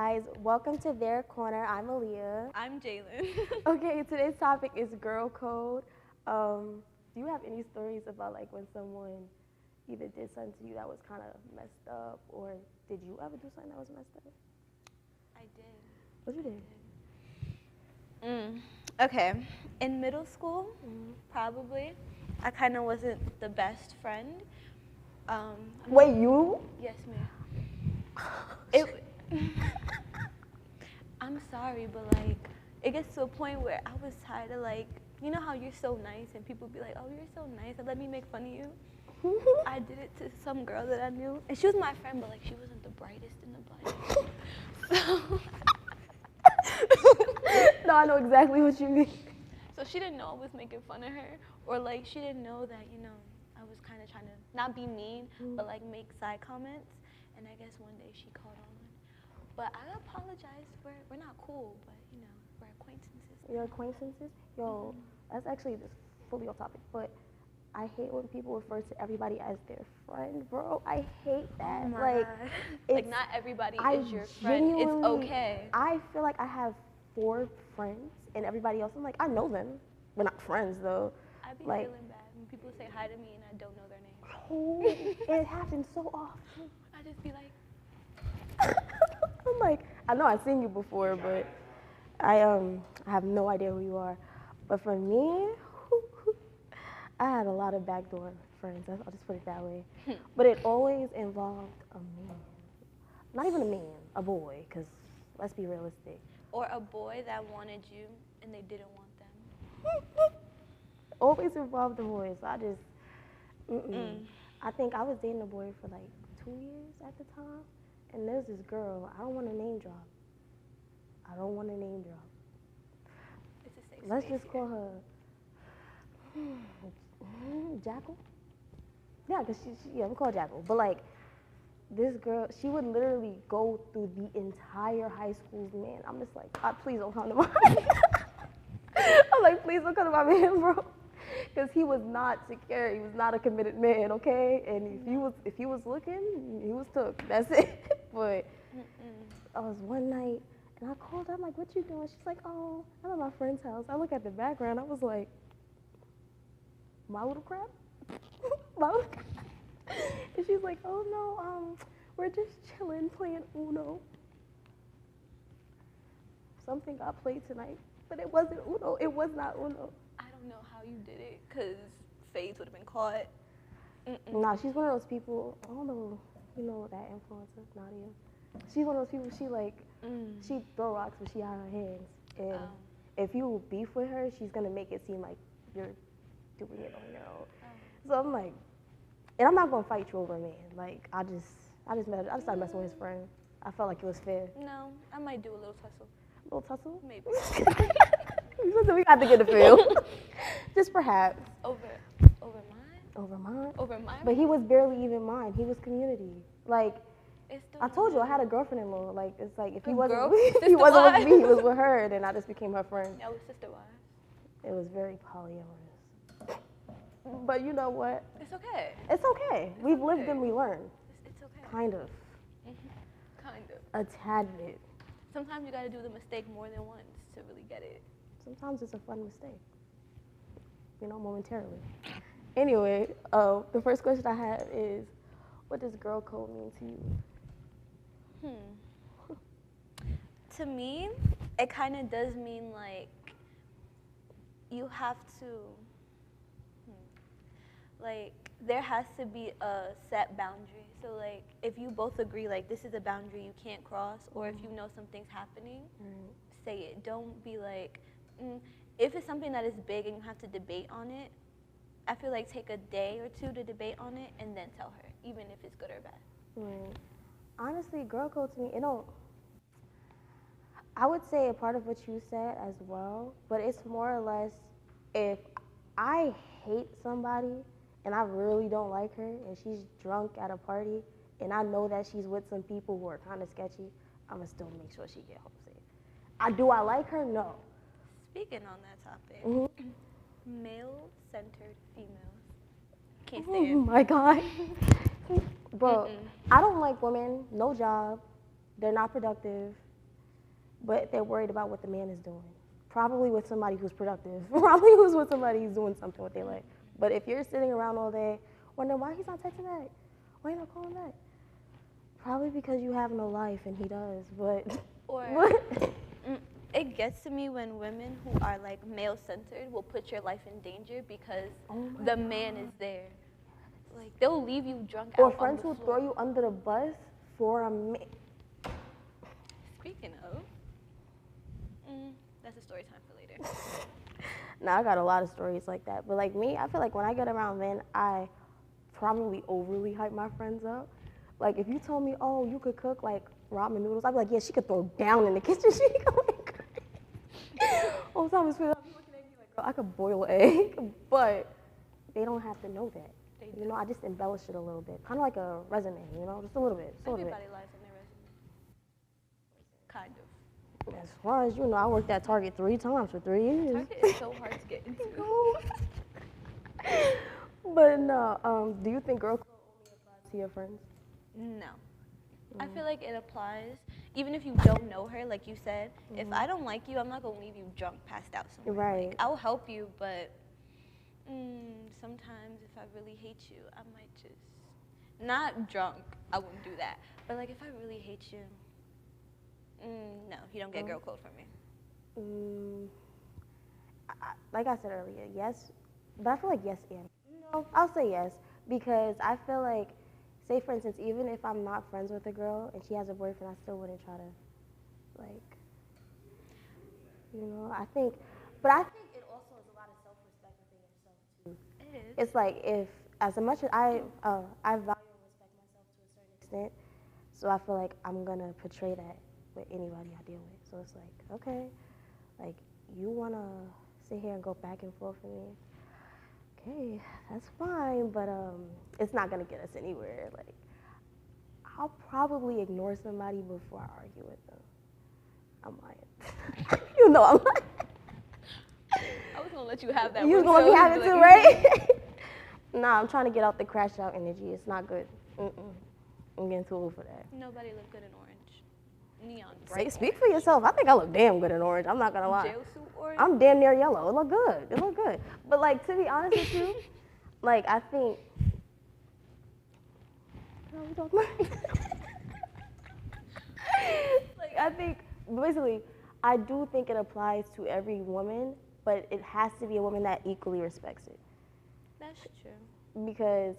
guys, welcome to Their Corner. I'm Aaliyah. I'm Jalen. Okay, today's topic is girl code. Do you have any stories about like when someone either did something to you that was kind of messed up, or did you ever do something that was messed up? I did. What you did? Okay. In middle school, probably, I kind of wasn't the best friend. Wait, you? Yes, ma'am. I'm sorry, but like, it gets to a point where I was tired of like, you know how you're so nice and people be like, oh, you're so nice, and let me make fun of you. I did it to some girl that I knew, and she was my friend, but like she wasn't the brightest in the bunch. No, I know exactly what you mean. So she didn't know I was making fun of her, or like she didn't know that, you know, I was kind of trying to not be mean, but like make side comments. And I guess one day she caught on. But I apologize. We're not cool, but you know, we're acquaintances. Your acquaintances? Yo, that's actually just fully off topic, but I hate when people refer to everybody as their friend, bro. I hate that. Oh my like, God. Like not everybody is your friend. It's genuinely- okay. I feel like I have 4 friends, and everybody else, I'm like, I know them. We're not friends, though. I be like, feeling bad when people say hi to me and I don't know their name. Oh, it happens so often. I just be like, I'm like, I know I've seen you before, but I have no idea who you are. But for me, I had a lot of backdoor friends. I'll just put it that way. But it always involved a man. Not even a man, a boy, because let's be realistic. or a boy that wanted you and they didn't want them. Always involved a boy, so I just, I think I was dating a boy for like 2 years at the time, and there's this girl, I don't want to name drop. It's a safe Let's space just here. call her Jackal. Yeah, because yeah, we call her Jackal. But like, this girl, she would literally go through the entire high school's man. I'm just like, God, please don't come to mine. I'm like, please don't come to my man, bro. Because he was not secure. He was not a committed man, okay? And if he was looking, he was took. That's it. But I was one night, and I called her. I'm like, what you doing? She's like, oh, I'm at my friend's house. I look at the background. I was like, my little crap? My little crap? And she's like, oh, no, we're just chilling, playing Uno. Something got played tonight, but it wasn't Uno. It was not Uno. I don't know how you did it, because Faith would have been caught. Nah, she's one of those people, I don't know, you know that influencer, Nadia? She's one of those people, she throw rocks, but she out her hands. And if you beef with her, she's gonna make it seem like you're doing it on your own. So I'm like, and I'm not gonna fight you over a man. Like, I started messing with his friend. I felt like it was fair. No, I might do a little tussle. A little tussle? Maybe. We got to get a feel. Just perhaps. Over mine? Over mine? Over mine? But he was barely even mine. He was community. Like, It's still I told you I had a girlfriend-in-law. Like, it's like if he A wasn't girl- with sister with wife? me, he was with her, and then I just became her friend. No, it's sister wives. It was very polyamorous. But you know what? It's okay. It's okay. We've lived okay. and we learned. It's okay. Kind of. Kind of. A tad bit. Sometimes you gotta do the mistake more than once to really get it. Sometimes it's a fun mistake. You know, momentarily. Anyway, the first question I have is, what does girl code mean to you? To me, it kind of does mean like you have to, like there has to be a set boundary. So like if you both agree like this is a boundary you can't cross, or if you know something's happening, say it. Don't be like, if it's something that is big and you have to debate on it, I feel like take a day or 2 to debate on it and then tell her, even if it's good or bad. Right. Honestly, girl code to me, I would say a part of what you said as well, but it's more or less if I hate somebody and I really don't like her and she's drunk at a party and I know that she's with some people who are kind of sketchy, I'm going to still make sure she get home safe. Do I like her? No. Speaking on that topic, male-centered females. Can't Oh stand. my God. Bro, I don't like women, no job, they're not productive, but they're worried about what the man is doing. Probably with somebody who's productive. Probably who's with somebody who's doing something what they like. But if you're sitting around all day wondering why he's not texting back, why he not calling back, probably because you have no life and he does. But Or it gets to me when women who are like male-centered will put your life in danger because the man is there. Like they'll leave you drunk or out friends on who the floor. throw you under the bus for a man. Speaking of, that's a story time for later. Now I got a lot of stories like that. But like me, I feel like when I get around men, I probably overly hype my friends up. Like if you told me, oh, you could cook like ramen noodles, I'd be like, yeah, she could throw down in the kitchen. She could like all the time is looking at me like, girl, I could boil an egg. But they don't have to know that. You know, I just embellish it a little bit. Kind of like a resume, you know, just a little bit. Everybody lies on their resume. Kind of. As far as you know, I worked at Target 3 times for 3 years. Target is so hard to get into. But no, do you think girl code only applies to your friends? No. I feel like it applies, even if you don't know her, like you said. If I don't like you, I'm not going to leave you drunk, passed out somewhere. Right. Like, I'll help you, but sometimes if I really hate you, I might just, not drunk, I wouldn't do that. But like if I really hate you, no, you don't get girl code from me. Like I said earlier, yes, but I feel like yes and. No, I'll say yes because I feel like, say for instance, even if I'm not friends with a girl and she has a boyfriend, I still wouldn't try to, like, you know, I think it also is a lot of self-respect within yourself too. It is. It's like if, as much as I value and respect myself to a certain extent, so I feel like I'm gonna portray that with anybody I deal with. So it's like, okay, like you wanna sit here and go back and forth with me, okay, that's fine, but it's not gonna get us anywhere. Like I'll probably ignore somebody before I argue with them. I'm lying. You know I'm lying. I was gonna let you have that. You one, gonna so be having like, to, right? Nah, I'm trying to get out the crash out energy. It's not good. I'm getting too old for that. Nobody look good in orange. Neon bright. Speak for yourself. I think I look damn good in orange. I'm not gonna lie. Jail suit orange. I'm damn near yellow. It look good. It look good. But like to be honest with you, like I think. What are we talking about? Like I think basically, I do think it applies to every woman, but it has to be a woman that equally respects it. That's true. Because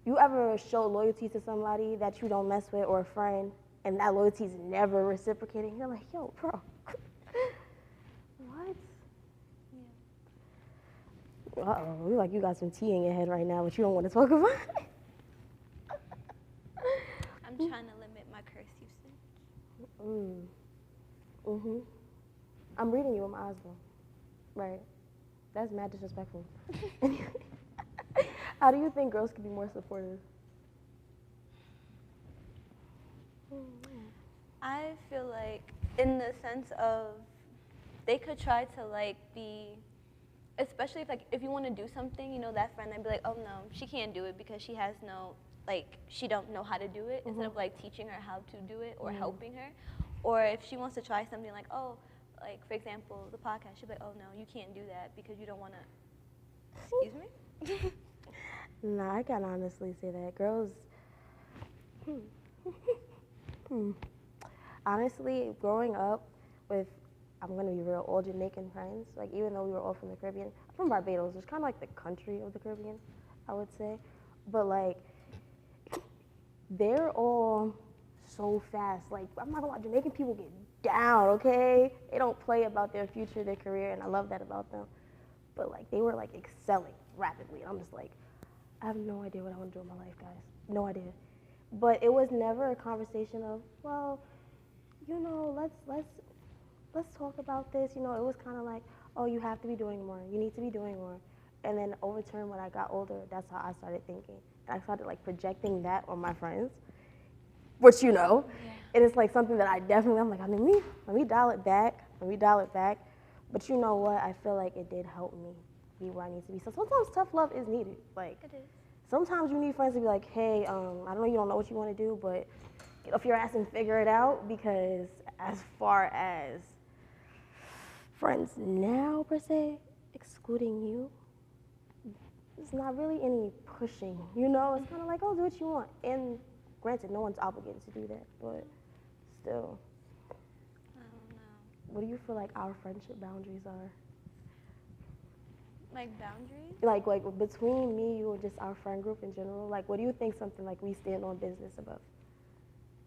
you ever show loyalty to somebody that you don't mess with or a friend, and that loyalty is never reciprocated, you're like, yo, bro, what? Yeah. Uh-oh, you like you got some tea in your head right now, but you don't want to talk about it. I'm trying to limit my curse usage. I'm reading you with my eyes though. Right. That's mad disrespectful. How do you think girls can be more supportive? I feel like in the sense of they could try to like be, especially if you want to do something, you know, that friend, I'd be like, oh no, she can't do it because she has no, like, she don't know how to do it, instead of like teaching her how to do it or helping her. Or if she wants to try something like, oh, like for example, the podcast, she'll be like, oh no, you can't do that because you don't want to, excuse me? Nah, I can honestly say that. Girls, honestly, growing up with, I'm going to be real, all Jamaican friends, like even though we were all from the Caribbean, I'm from Barbados, it's kind of like the country of the Caribbean, I would say. But like, they're all so fast. Like, I'm not gonna lie, Jamaican people get down, okay? They don't play about their future, their career, and I love that about them. But like, they were like excelling rapidly. And I'm just like, I have no idea what I want to do in my life, guys. No idea. But it was never a conversation of, well, you know, let's talk about this. You know, it was kind of like, oh, you have to be doing more. You need to be doing more. And then over time, when I got older, that's how I started thinking. And I started like projecting that on my friends, which you know, and it's like something that I definitely, I'm like, let me dial it back. Let me dial it back. But you know what? I feel like it did help me be where I need to be. So sometimes tough love is needed. Like, It is. sometimes you need friends to be like, hey, I know you don't know what you want to do, but get off your ass and figure it out, because as far as friends now, per se, excluding you, it's not really any pushing, you know? It's kind of like, oh, do what you want. And granted, no one's obligated to do that, but still. I don't know. What do you feel like our friendship boundaries are? Like boundaries? Like between me, you, and just our friend group in general? Like, what do you think something like we stand on business about?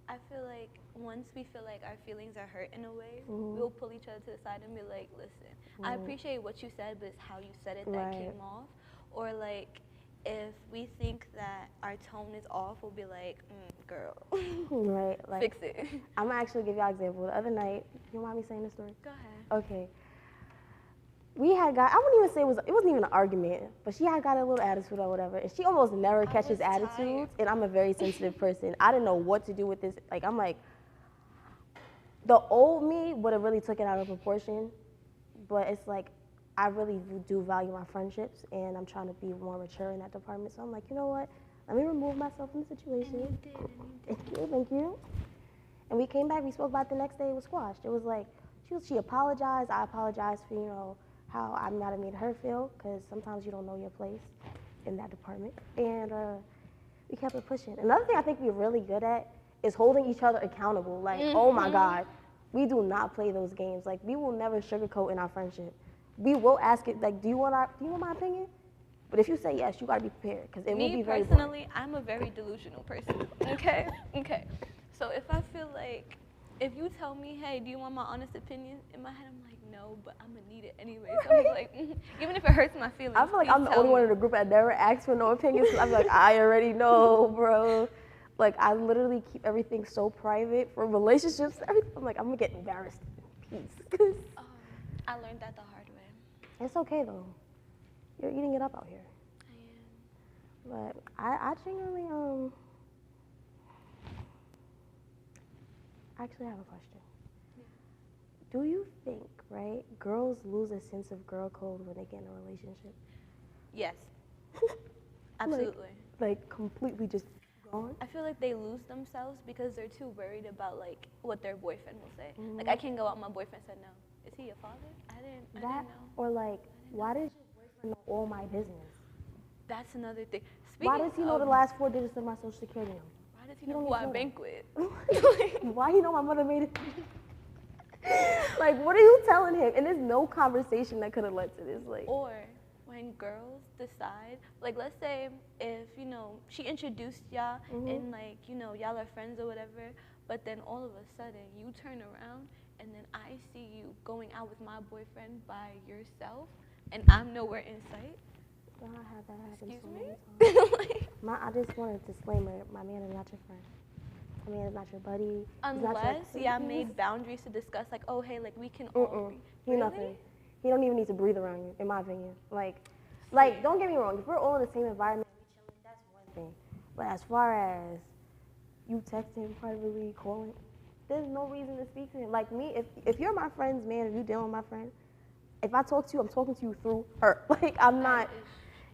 I feel like once we feel like our feelings are hurt in a way, Mhm. we'll pull each other to the side and be like, listen, I appreciate what you said, but it's how you said it that Right. came off. Or like, if we think that our tone is off, we'll be like, girl, Right, like, fix it. I'm gonna actually give y'all an example. The other night, you mind me saying this story? Go ahead. Okay. We had got, I wouldn't even say it wasn't even an argument, but she had got a little attitude or whatever, and she almost never catches was attitudes, tired. and I'm a very sensitive person. I didn't know what to do with this. Like, I'm like, the old me would have really took it out of proportion, but it's like, I really do value my friendships, and I'm trying to be more mature in that department, so I'm like, you know what, let me remove myself from the situation. Thank you. And we came back, we spoke about it the next day, it was squashed. It was like, she apologized, I apologized for, you know, how I might have made her feel, because sometimes you don't know your place in that department. And we kept it pushing. Another thing I think we're really good at is holding each other accountable. Like, oh my God, we do not play those games. Like, we will never sugarcoat in our friendship. We will ask it, like, do you want my opinion? But if you say yes, you gotta be prepared, because it will be very boring. Me personally, I'm a very delusional person. Okay? Okay. So if I feel like, if you tell me, hey, do you want my honest opinion? In my head, I'm like, no, but I'm gonna need it anyway. So I'm like, even if it hurts my feelings. I feel like I'm the only one in the group that never asks for no opinions. I'm like, I already know, bro. Like, I literally keep everything so private for relationships. Everything. I'm like, I'm gonna get embarrassed in peace. I learned that the hard way. It's okay though. You're eating it up out here. I am. But I genuinely actually have a question. Yeah. Do you think, right, girls lose a sense of girl code when they get in a relationship? Yes. Absolutely. Like completely just gone? I feel like they lose themselves because they're too worried about like what their boyfriend will say. Like I can't go out, my boyfriend said no. Is he your father? I didn't know. Or like, why does your boyfriend know all my business? That's another thing. Why does he know the last 4 digits of my social security number? Why does he know who I bank with? Why he know my mother made it? Like, what are you telling him? And there's no conversation that could have led to this. Like, or when girls decide, like let's say if, you know, she introduced y'all and like, you know, y'all are friends or whatever, but then all of a sudden you turn around and then I see you going out with my boyfriend by yourself and I'm nowhere in sight. I had that happen Excuse so me? many times. I just want a disclaimer. My man is not your friend. My man is not your buddy. Unless y'all made boundaries to discuss, like, oh, hey, like, we can all be. He Really? nothing. He don't even need to breathe around you, in my opinion. Like, don't get me wrong. If we're all in the same environment, that's one thing. But as far as you texting him privately, calling, there's no reason to speak to him. Like me, if you're my friend's man and you dealing with my friend, if I talk to you, I'm talking to you through her. Like, I'm not.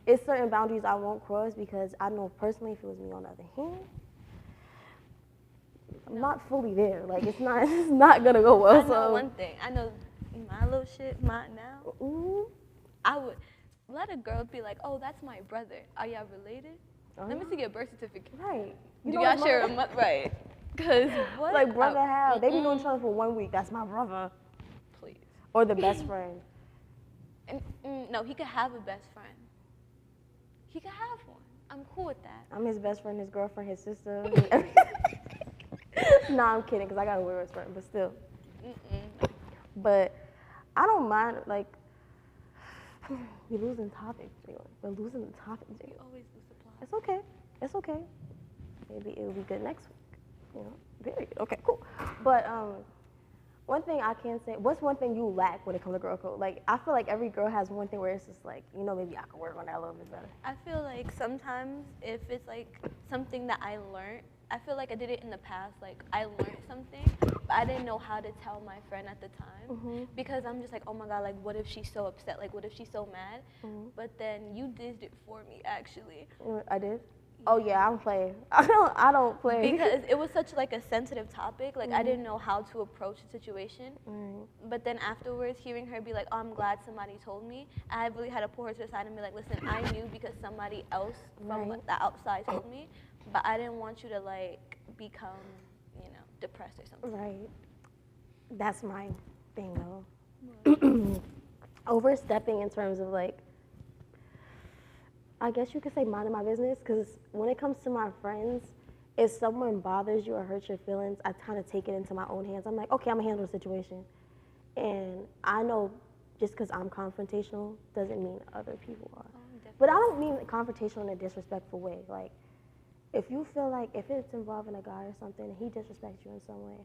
It's certain boundaries I won't cross because I know personally if it was me on the other hand, I'm not fully there. Like, it's not gonna go well. I know one thing. I know my little shit, mine now. I would let a girl be like, oh, that's my brother. Are y'all related? Let me see your birth certificate. Right. Do y'all share a mother? Right. Because what? Like, brother, how? They be knowing each other for 1 week. That's my brother. Please. Or the best friend. No, he could have a best friend. He could have one. I'm cool with that. I'm his best friend, his girlfriend, his sister. Nah, I'm kidding, because I got a weird friend, but still. But I don't mind, like, we're losing topics, Jalen. We're losing the topic, Jalen. You always lose the plot. It's okay. It's okay. Maybe it'll be good next week. You know? Period. Okay, cool. But one thing I can say, what's one thing you lack when it comes to girl code? Like, I feel like every girl has one thing where it's just like, you know, maybe I could work on that a little bit better. I feel like sometimes if it's like something that I learned, I feel like I did it in the past. Like, I learned something, but I didn't know how to tell my friend at the time because I'm just like, oh my God, like, what if she's so upset? Like, what if she's so mad? But then you did it for me, actually. I did? Oh yeah, I don't play. I don't play. Because it was such like a sensitive topic. Like I didn't know how to approach the situation. Right. But then afterwards, hearing her be like, "Oh, I'm glad somebody told me," I really had to pull her to the side and be like, "Listen, I knew because somebody else from Right. the outside told me, but I didn't want you to like become, depressed or something." Right. That's my thing though. Overstepping in terms of like, I guess you could say minding my business, because when it comes to my friends, if someone bothers you or hurts your feelings, I kind of take it into my own hands. I'm like, okay, I'm gonna handle the situation. And I know just because I'm confrontational doesn't mean other people are. But I don't mean confrontational in a disrespectful way. Like, if you feel like if it's involving a guy or something and he disrespects you in some way,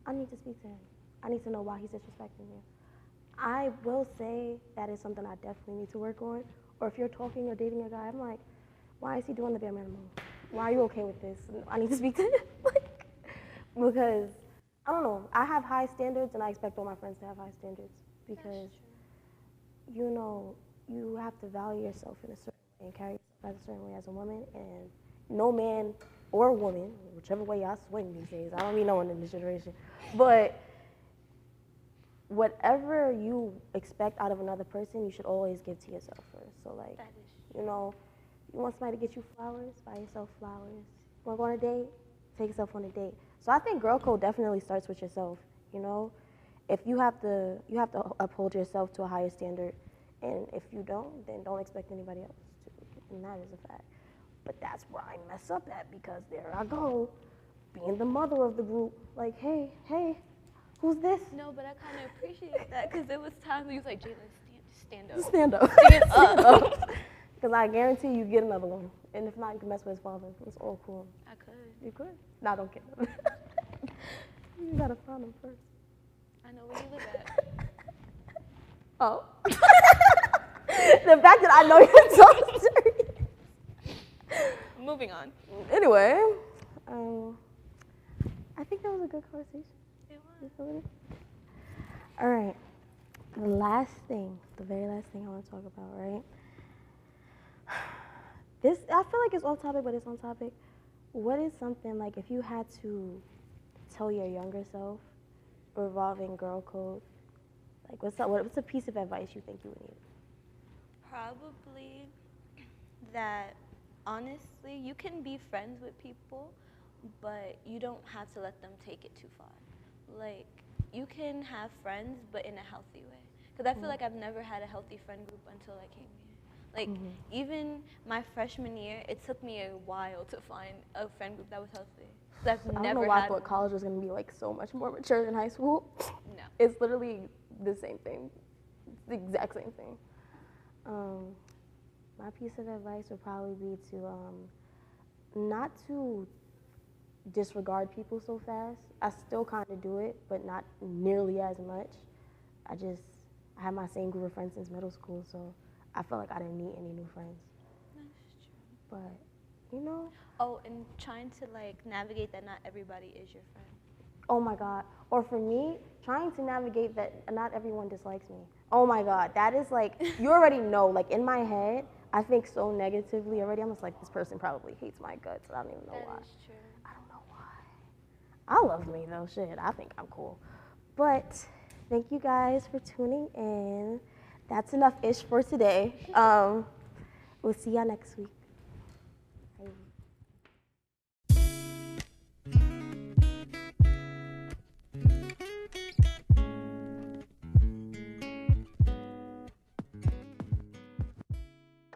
I need to speak to him. I need to know why he's disrespecting you. I will say that is something I definitely need to work on. Or if you're talking or dating a guy, I'm like, why is he doing the bare minimum? Why are you okay with this? I need to speak to him. Because, I don't know, I have high standards and I expect all my friends to have high standards. Because, you have to value yourself in a certain way and carry yourself as a certain way as a woman. And no man or woman, whichever way y'all swing these days, I don't mean no one in this generation, but whatever you expect out of another person, you should always give to yourself first. So like, you want somebody to get you flowers, buy yourself flowers. You want to go on a date? Take yourself on a date. So I think girl code definitely starts with yourself. If you have to uphold yourself to a higher standard, and if you don't, then don't expect anybody else to. And that is a fact. But that's where I mess up at, because there I go, being the mother of the group. Like, hey, who's this? No, but I kind of appreciate that, because there was times where you was like, Jalen, stand up. Stand up. Stand up. Because I guarantee you get another one. And if not, you can mess with his father. It's all cool. I could. You could? Nah, don't get him. You gotta find him first. I know where you live at. Oh. The fact that I know you're so serious. Moving on. Anyway, I think that was a good conversation. It You was. feeling it? All right. The very last thing I want to talk about, right? This, I feel like it's off topic, but it's on topic. What is something, like, if you had to tell your younger self revolving girl code, like, what's a piece of advice you think you would need? Probably that, honestly, you can be friends with people, but you don't have to let them take it too far. Like, you can have friends, but in a healthy way. Because I feel like I've never had a healthy friend group until I came here. Like, even my freshman year, it took me a while to find a friend group that was healthy. 'Cause I've I don't never know why I had thought one. college was going to be, like, so much more mature than high school. No. It's literally the same thing. It's the exact same thing. My piece of advice would probably be to not to disregard people so fast. I still kind of do it, but not nearly as much. I had my same group of friends since middle school, so I felt like I didn't need any new friends. That's true. But, Oh, and trying to, like, navigate that not everybody is your friend. oh my God. Or for me, trying to navigate that not everyone dislikes me. Oh my God. That is like, you already know, like, in my head, I think so negatively already. I'm just like, this person probably hates my guts. I don't even know why. That is true. I don't know why. I love me though, shit. I think I'm cool. But thank you guys for tuning in. That's enough-ish for today. We'll see y'all next week.